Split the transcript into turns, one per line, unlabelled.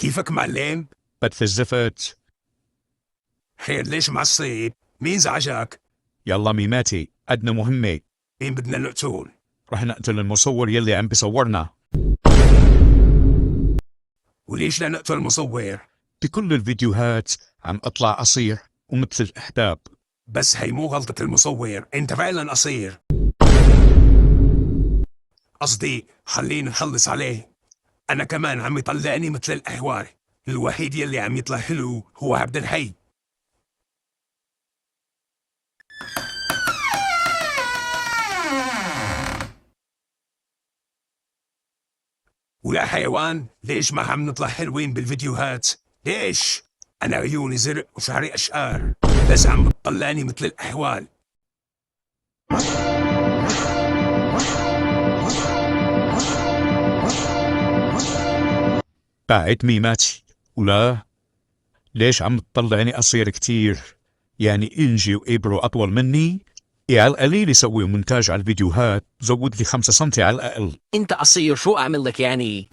كيفك معلم؟
بدفي الزفت.
خير ليش معصب؟ مين زعجك؟
يلا ميماتي، عدنا مهمة.
مين بدنا نقتل؟
رح نقتل المصور يلي عم بيصورنا.
وليش لا نقتل المصور؟
بكل الفيديوهات عم اطلع قصير ومثل الاحداب.
بس هي مو غلطة المصور، انت فعلا قصير. قصدي خلينا نخلص عليه. انا كمان عم يطلعني مثل الاحوار. الوحيد يلي عم يطلع حلو هو عبد الحي. ويا حيوان ليش ما عم نطلع حلوين بالفيديوهات؟ ليش؟ انا عيوني زرق وشعري اشقار، بس عم تطلعني مثل الاحوال.
بعد ميماتي. ولا ليش عم تطلعني قصير كتير؟ يعني انجي وابرو اطول مني؟ يا على القليل يسوي مونتاج على الفيديوهات، زود لي 5 سنتي على الاقل.
انت قصير، شو اعمل لك يعني؟